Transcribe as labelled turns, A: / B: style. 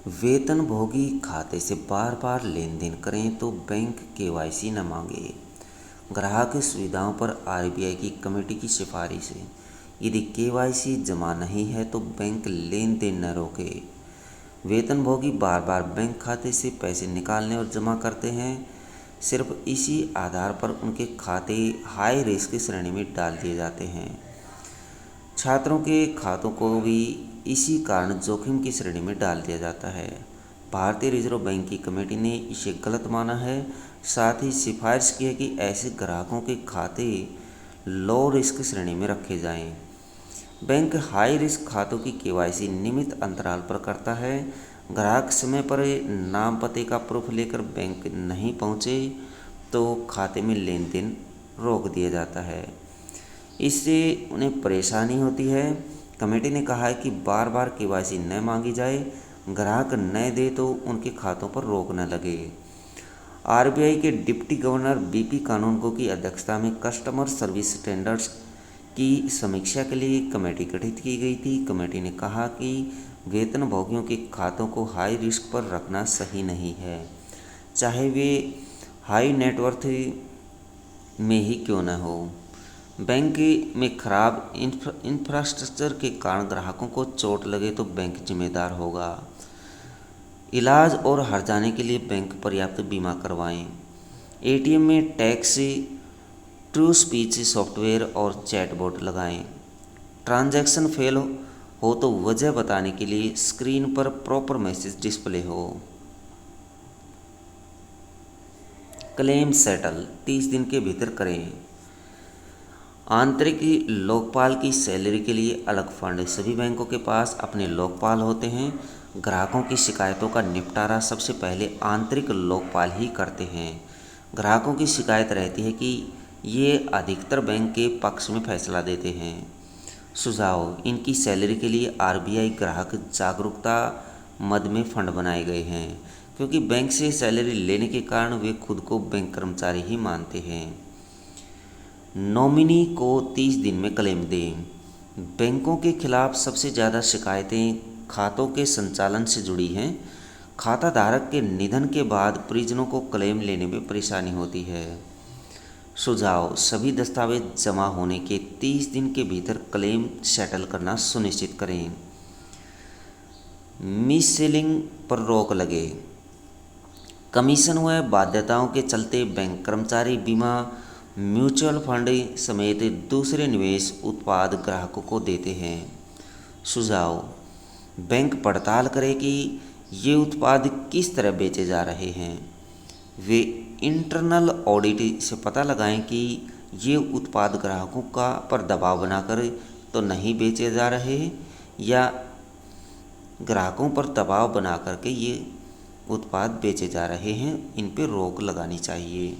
A: वेतनभोगी खाते से बार बार लेन देन करें तो बैंक केवाईसी न मांगे। ग्राहक सुविधाओं पर आरबीआई की कमेटी की सिफारिश है। यदि केवाईसी जमा नहीं है तो बैंक लेन देन न रोके। वेतनभोगी बार बार बैंक खाते से पैसे निकालने और जमा करते हैं। सिर्फ इसी आधार पर उनके खाते हाई रिस्क श्रेणी में डाल दिए जाते हैं। छात्रों के खातों को भी इसी कारण जोखिम की श्रेणी में डाल दिया जाता है। भारतीय रिजर्व बैंक की कमेटी ने इसे गलत माना है। साथ ही सिफारिश की है कि ऐसे ग्राहकों के खाते लो रिस्क श्रेणी में रखे जाएं। बैंक हाई रिस्क खातों की केवाईसी नियमित अंतराल पर करता है। ग्राहक समय पर नाम पते का प्रूफ लेकर बैंक नहीं पहुंचे तो खाते में लेन देन रोक दिया जाता है। इससे उन्हें परेशानी होती है। कमेटी ने कहा है कि बार बार केवाईसी न मांगी जाए। ग्राहक न दे तो उनके खातों पर रोक न लगे। आरबीआई के डिप्टी गवर्नर बीपी कानूनगो की अध्यक्षता में कस्टमर सर्विस स्टैंडर्ड्स की समीक्षा के लिए कमेटी गठित की गई थी। कमेटी ने कहा कि वेतनभोगियों के खातों को हाई रिस्क पर रखना सही नहीं है, चाहे वे हाई नेटवर्थ में ही क्यों न हो। बैंक में खराब इंफ्रास्ट्रक्चर के कारण ग्राहकों को चोट लगे तो बैंक जिम्मेदार होगा। इलाज और हर्जाने के लिए बैंक पर्याप्त बीमा करवाएं। एटीएम में टैक्स ट्रू स्पीच सॉफ्टवेयर और चैटबॉट लगाएं। ट्रांजैक्शन फेल हो तो वजह बताने के लिए स्क्रीन पर प्रॉपर मैसेज डिस्प्ले हो। क्लेम सेटल 30 दिन के भीतर करें। आंतरिक लोकपाल की सैलरी के लिए अलग फंड। सभी बैंकों के पास अपने लोकपाल होते हैं। ग्राहकों की शिकायतों का निपटारा सबसे पहले आंतरिक लोकपाल ही करते हैं। ग्राहकों की शिकायत रहती है कि ये अधिकतर बैंक के पक्ष में फैसला देते हैं। सुझाव: इनकी सैलरी के लिए आरबीआई ग्राहक जागरूकता मद में फंड बनाए गए हैं, क्योंकि बैंक से सैलरी लेने के कारण वे खुद को बैंक कर्मचारी ही मानते हैं। नॉमिनी को 30 दिन में क्लेम दें। बैंकों के खिलाफ सबसे ज़्यादा शिकायतें खातों के संचालन से जुड़ी हैं। खाता धारक के निधन के बाद परिजनों को क्लेम लेने में परेशानी होती है। सुझाव: सभी दस्तावेज जमा होने के 30 दिन के भीतर क्लेम सेटल करना सुनिश्चित करें। मिस सेलिंग पर रोक लगे। कमीशन व बाध्यताओं के चलते बैंक कर्मचारी बीमा, म्यूचुअल फंड समेत दूसरे निवेश उत्पाद ग्राहकों को देते हैं। सुझाव: बैंक पड़ताल करे कि ये उत्पाद किस तरह बेचे जा रहे हैं। वे इंटरनल ऑडिट से पता लगाएं कि ये उत्पाद ग्राहकों का पर दबाव बनाकर तो नहीं बेचे जा रहे या ग्राहकों पर दबाव बना करके ये उत्पाद बेचे जा रहे हैं। इन पर रोक लगानी चाहिए।